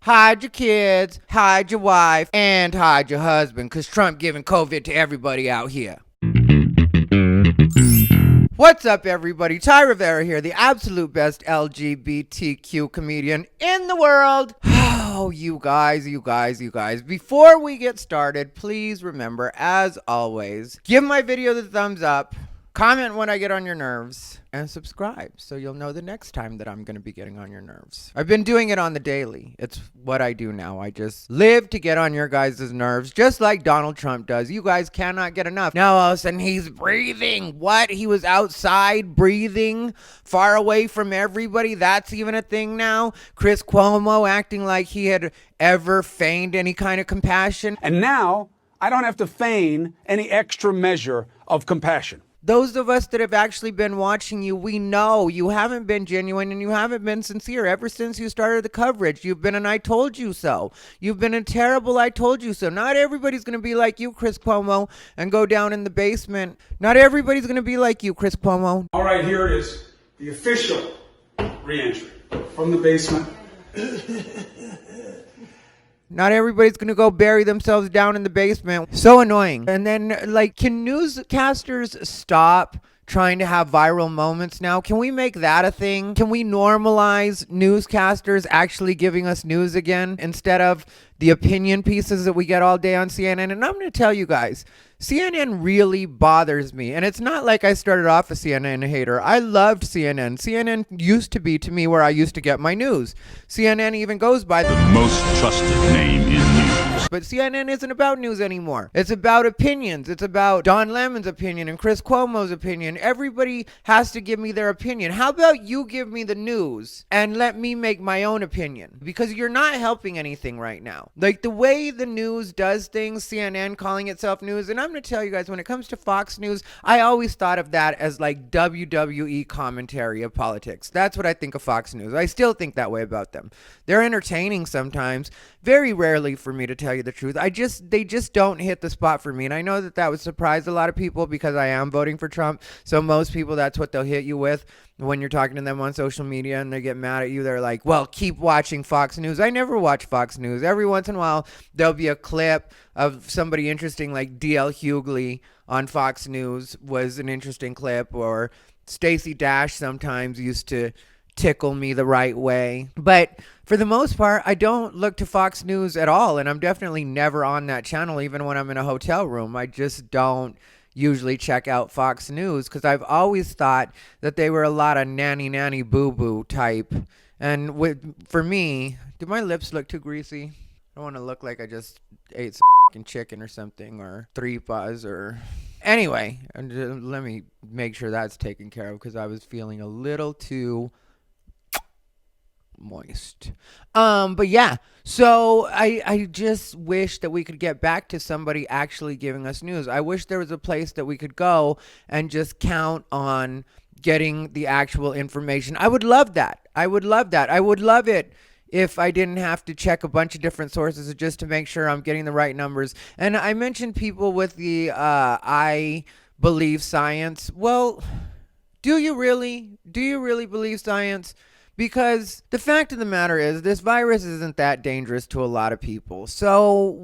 hide your kids, hide your wife, and hide your husband, because Trump giving COVID to everybody out here. What's up, everybody? Rivera here, the absolute best LGBTQ comedian in the world. Oh, you guys. Before we get started, please remember, as always, give my video the thumbs up, comment when I get on your nerves, and subscribe so you'll know the next time that I'm going to be getting on your nerves. I've been doing it on the daily. It's what I do now. I just live to get on your guys' nerves, just like Donald Trump does. You guys cannot get enough. Now all of a sudden he's breathing. What? He was outside breathing, far away from everybody. That's even a thing now. Chris Cuomo acting like he had ever feigned any kind of compassion. And now I don't have to feign any extra measure of compassion. Those of us that have actually been watching you, we know you haven't been genuine and you haven't been sincere ever since you started the coverage. You've been an I told you so. You've been a terrible I told you so. Not everybody's going to be like you, Chris Cuomo, and go down in the basement. Not everybody's going to be like you, Chris Cuomo. All right, here it is. The official re-entry from the basement. Not everybody's going to go bury themselves down in the basement. So annoying. And then, can newscasters stop trying to have viral moments now? Can we make that a thing? Can we normalize newscasters actually giving us news again instead of the opinion pieces that we get all day on CNN? And I'm going to tell you guys, CNN really bothers me. And it's not like I started off a CNN hater. I loved CNN. CNN used to be to me where I used to get my news. CNN even goes by the most trusted name in news. But CNN isn't about news anymore. It's about opinions. It's about Don Lemon's opinion and Chris Cuomo's opinion. Everybody has to give me their opinion. How about you give me the news and let me make my own opinion? Because you're not helping anything right now. Like the way the news does things, CNN calling itself news, and I'm going to tell you guys, when it comes to Fox News, I always thought of that as like WWE commentary of politics. That's what I think of Fox News. I still think that way about them. They're entertaining sometimes, very rarely for me to tell you the truth. They just don't hit the spot for me. And I know that would surprise a lot of people because I am voting for Trump. So most people, that's what they'll hit you with when you're talking to them on social media and they get mad at you. They're like, well, keep watching Fox News. I never watch Fox News. Every once in a while, there'll be a clip of somebody interesting, like D.L. Hughley on Fox News was an interesting clip, or Stacey Dash sometimes used to tickle me the right way. But for the most part, I don't look to Fox News at all, and I'm definitely never on that channel, even when I'm in a hotel room. I just don't usually check out Fox News because I've always thought that they were a lot of nanny boo-boo type. And for me, do my lips look too greasy? I don't want to look like I just ate some chicken or something, or tripas, or... Anyway, let me make sure that's taken care of because I was feeling a little too moist. But yeah, so I just wish that we could get back to somebody actually giving us news. I wish there was a place that we could go and just count on getting the actual information. I would love that. I would love it if I didn't have to check a bunch of different sources just to make sure I'm getting the right numbers. And I mentioned people with the I believe science. Well, do you really believe science? Because the fact of the matter is, this virus isn't that dangerous to a lot of people. So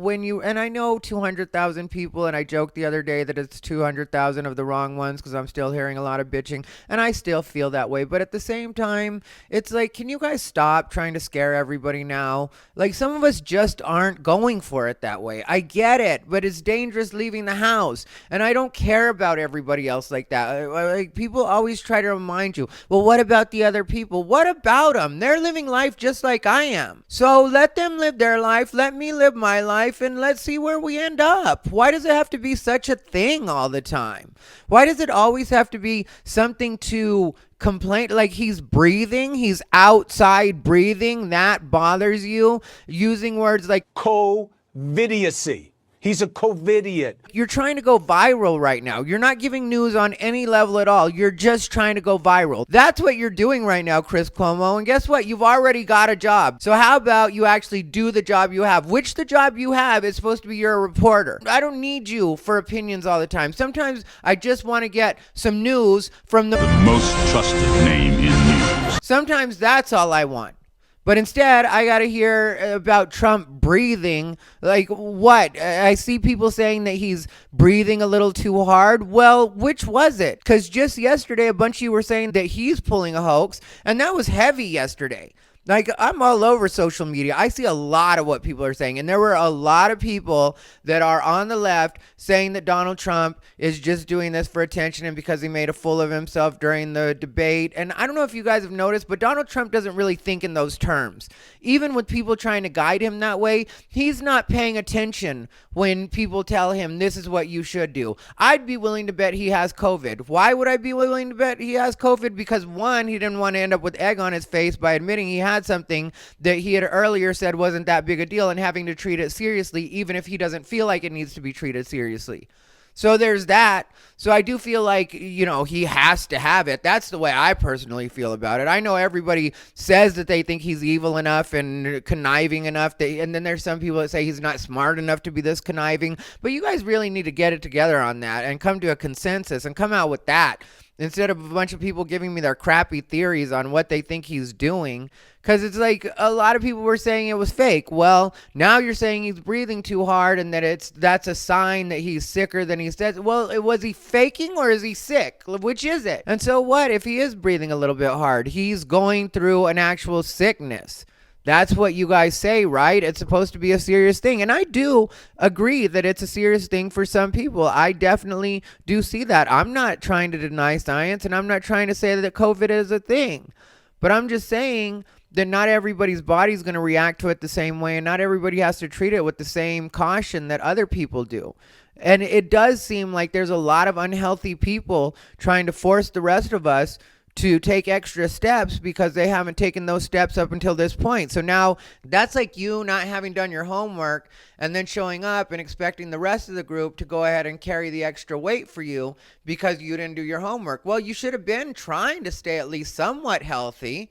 and I know 200,000 people, and I joked the other day that it's 200,000 of the wrong ones because I'm still hearing a lot of bitching, and I still feel that way. But at the same time, it's like, can you guys stop trying to scare everybody now? Like, some of us just aren't going for it that way. I get it, but it's dangerous leaving the house, and I don't care about everybody else like that. Like, people always try to remind you, well, what about the other people? What about them? They're living life just like I am. So let them live their life. Let me live my life, and let's see where we end up. Why does it have to be such a thing all the time? Why does it always have to be something to complain? Like, he's breathing, he's outside breathing, that bothers you? Using words like COVIDiocy. He's a COVIDiot. You're trying to go viral right now. You're not giving news on any level at all. You're just trying to go viral. That's what you're doing right now, Chris Cuomo. And guess what? You've already got a job. So how about you actually do the job you have? Which the job you have is supposed to be you're a reporter. I don't need you for opinions all the time. Sometimes I just want to get some news from the most trusted name in news. Sometimes that's all I want. But instead, I got to hear about Trump breathing. Like, what? I see people saying that he's breathing a little too hard. Well, which was it? Because just yesterday, a bunch of you were saying that he's pulling a hoax, and that was heavy yesterday. Like, I'm all over social media. I see a lot of what people are saying. And there were a lot of people that are on the left saying that Donald Trump is just doing this for attention and because he made a fool of himself during the debate. And I don't know if you guys have noticed, but Donald Trump doesn't really think in those terms. Even with people trying to guide him that way, he's not paying attention when people tell him this is what you should do. I'd be willing to bet he has COVID. Why would I be willing to bet he has COVID? Because one, he didn't want to end up with egg on his face by admitting he had something that he had earlier said wasn't that big a deal and having to treat it seriously, even if he doesn't feel like it needs to be treated seriously. So there's that. So I do feel like, he has to have it. That's the way I personally feel about it. I know everybody says that they think he's evil enough and conniving enough, and then there's some people that say he's not smart enough to be this conniving. But you guys really need to get it together on that and come to a consensus and come out with that, instead of a bunch of people giving me their crappy theories on what they think he's doing. Because it's like a lot of people were saying it was fake. Well, now you're saying he's breathing too hard and that that's a sign that he's sicker than he says. Well, was he faking or is he sick? Which is it? And so what if he is breathing a little bit hard? He's going through an actual sickness. That's what you guys say, right? It's supposed to be a serious thing. And I do agree that it's a serious thing for some people. I definitely do see that. I'm not trying to deny science, and I'm not trying to say that COVID is a thing. But I'm just saying that not everybody's body is going to react to it the same way, and not everybody has to treat it with the same caution that other people do. And it does seem like there's a lot of unhealthy people trying to force the rest of us to take extra steps because they haven't taken those steps up until this point. So now that's like you not having done your homework and then showing up and expecting the rest of the group to go ahead and carry the extra weight for you because you didn't do your homework. Well, you should have been trying to stay at least somewhat healthy.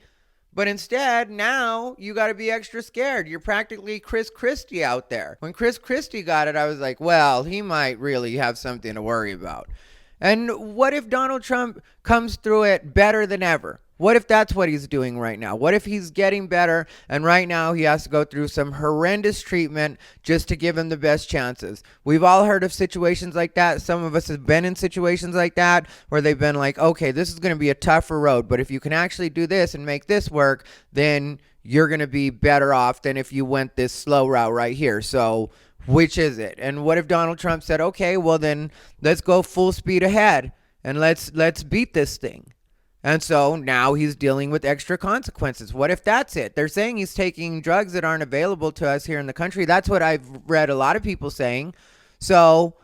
But instead, now you got to be extra scared. You're practically Chris Christie out there. When Chris Christie got it, I was like, well, he might really have something to worry about. And what if Donald Trump comes through it better than ever? What if that's what he's doing right now? What if he's getting better and right now he has to go through some horrendous treatment just to give him the best chances? We've all heard of situations like that. Some of us have been in situations like that where they've been like, okay, this is going to be a tougher road, but if you can actually do this and make this work, then you're going to be better off than if you went this slow route right here. So which is it? And what if Donald Trump said, okay, well then let's go full speed ahead and let's beat this thing. And so now he's dealing with extra consequences. What if that's it? They're saying he's taking drugs that aren't available to us here in the country. That's what I've read a lot of people saying. So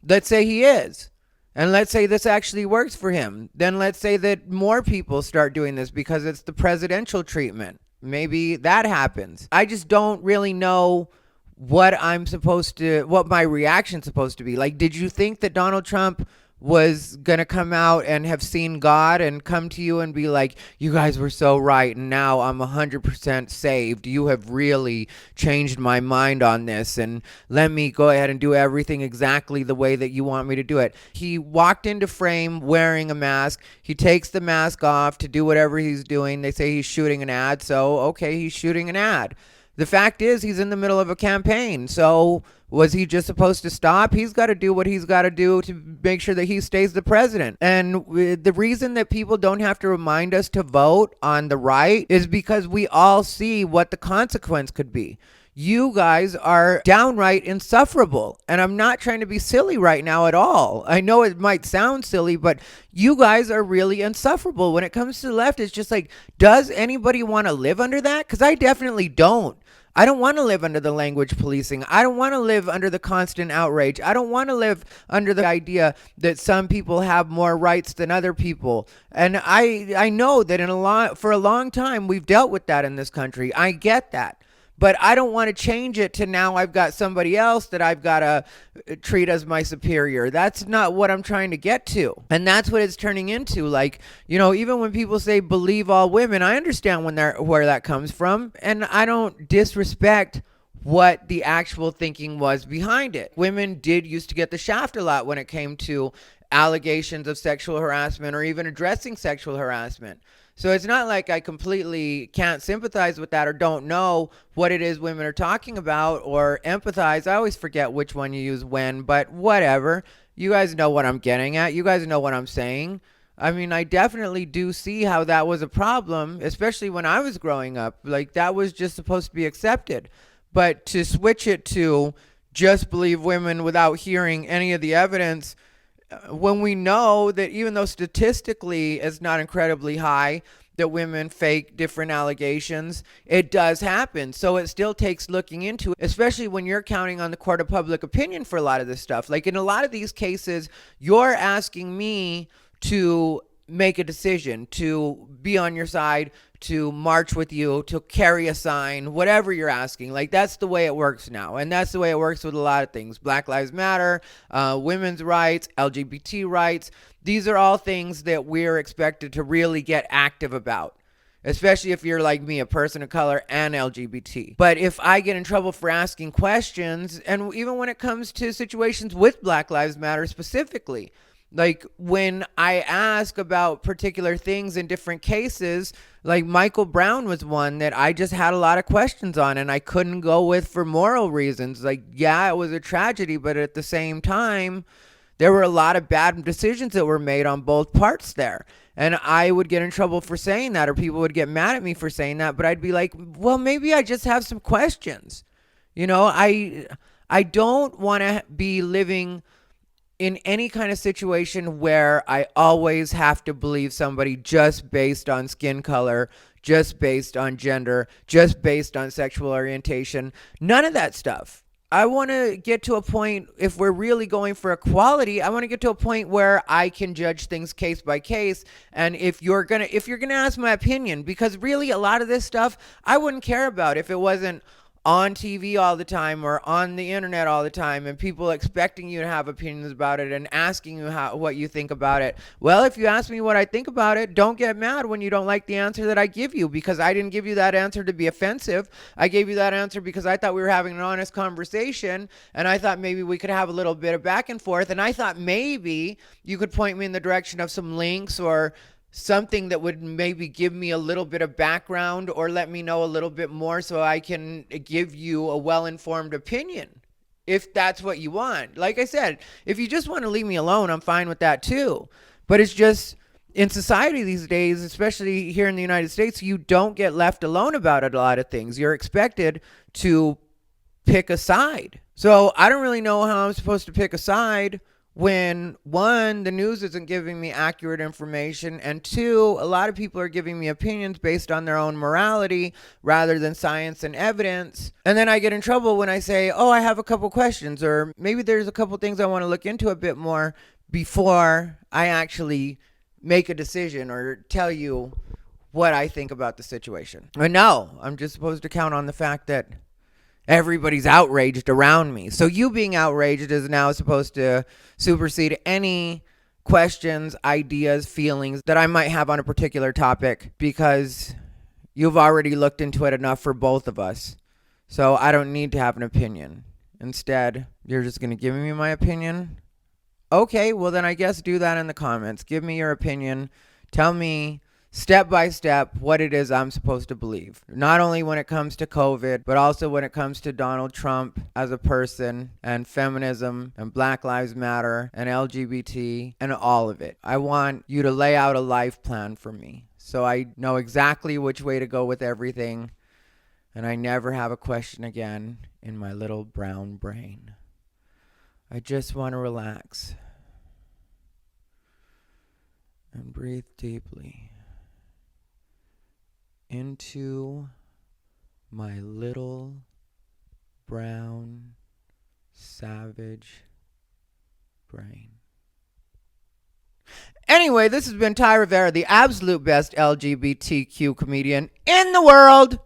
let's say he is. And let's say this actually works for him. Then let's say that more people start doing this because it's the presidential treatment. Maybe that happens. I just don't really know what my reaction's supposed to be. Like, did you think that Donald Trump was going to come out and have seen God and come to you and be like, you guys were so right, and now I'm 100% saved. You have really changed my mind on this, and let me go ahead and do everything exactly the way that you want me to do it. He walked into frame wearing a mask. He takes the mask off to do whatever he's doing. They say he's shooting an ad, so okay, he's shooting an ad. The fact is, he's in the middle of a campaign. So was he just supposed to stop? He's got to do what he's got to do to make sure that he stays the president. And the reason that people don't have to remind us to vote on the right is because we all see what the consequence could be. You guys are downright insufferable. And I'm not trying to be silly right now at all. I know it might sound silly, but you guys are really insufferable. When it comes to the left, it's just like, does anybody want to live under that? Because I definitely don't. I don't want to live under the language policing. I don't want to live under the constant outrage. I don't want to live under the idea that some people have more rights than other people. And I know that for a long time we've dealt with that in this country. I get that. But I don't want to change it to now I've got somebody else that I've got to treat as my superior. That's not what I'm trying to get to. And that's what it's turning into. Like, even when people say believe all women, I understand where that comes from. And I don't disrespect what the actual thinking was behind it. Women did used to get the shaft a lot when it came to allegations of sexual harassment or even addressing sexual harassment. So it's not like I completely can't sympathize with that or don't know what it is women are talking about or empathize. I always forget which one you use when, but whatever. You guys know what I'm getting at. You guys know what I'm saying. I mean, I definitely do see how that was a problem, especially when I was growing up. Like, that was just supposed to be accepted. But to switch it to just believe women without hearing any of the evidence, when we know that even though statistically it's not incredibly high, that women fake different allegations, it does happen. So it still takes looking into, especially when you're counting on the court of public opinion for a lot of this stuff. Like in a lot of these cases, you're asking me to make a decision, to be on your side, to march with you, to carry a sign, whatever you're asking. Like, that's the way it works now. And that's the way it works with a lot of things. Black Lives Matter, women's rights, LGBT rights. These are all things that we're expected to really get active about, especially if you're like me, a person of color and LGBT. But if I get in trouble for asking questions, and even when it comes to situations with Black Lives Matter specifically, like when I ask about particular things in different cases, like Michael Brown was one that I just had a lot of questions on and I couldn't go with for moral reasons. Like, yeah, it was a tragedy, but at the same time, there were a lot of bad decisions that were made on both parts there. And I would get in trouble for saying that, or people would get mad at me for saying that, but I'd be like, well, maybe I just have some questions. You know, I don't want to be living in any kind of situation where I always have to believe somebody just based on skin color, just based on gender, just based on sexual orientation. None of that stuff. I want to get to a point, if we're really going for equality, I want to get to a point where I can judge things case by case. And if you're gonna ask my opinion, because really a lot of this stuff I wouldn't care about if it wasn't on TV all the time or on the internet all the time and people expecting you to have opinions about it and asking you what you think about it. Well, if you ask me what I think about it, don't get mad when you don't like the answer that I give you, because I didn't give you that answer to be offensive. I gave you that answer because I thought we were having an honest conversation, and I thought maybe we could have a little bit of back and forth, and I thought maybe you could point me in the direction of some links or something that would maybe give me a little bit of background or let me know a little bit more so I can give you a well-informed opinion, if that's what you want. Like I said, if you just want to leave me alone, I'm fine with that too. But it's just, in society these days, especially here in the United States, you don't get left alone about a lot of things. You're expected to pick a side. So I don't really know how I'm supposed to pick a side when, one, the news isn't giving me accurate information, and two, a lot of people are giving me opinions based on their own morality rather than science and evidence. And then I get in trouble when I say, oh, I have a couple questions, or maybe there's a couple things I want to look into a bit more before I actually make a decision or tell you what I think about the situation. But no, I'm just supposed to count on the fact that everybody's outraged around me. So you being outraged is now supposed to supersede any questions, ideas, feelings that I might have on a particular topic, because you've already looked into it enough for both of us. So I don't need to have an opinion. Instead, you're just going to give me my opinion? Okay, well then I guess do that in the comments. Give me your opinion. Tell me step by step what it is I'm supposed to believe. Not only when it comes to COVID, but also when it comes to Donald Trump as a person, and feminism, and Black Lives Matter, and LGBT, and all of it. I want you to lay out a life plan for me so I know exactly which way to go with everything, and I never have a question again in my little brown brain. I just want to relax and breathe deeply into my little brown savage brain. Anyway, this has been Ty Rivera, the absolute best LGBTQ comedian in the world.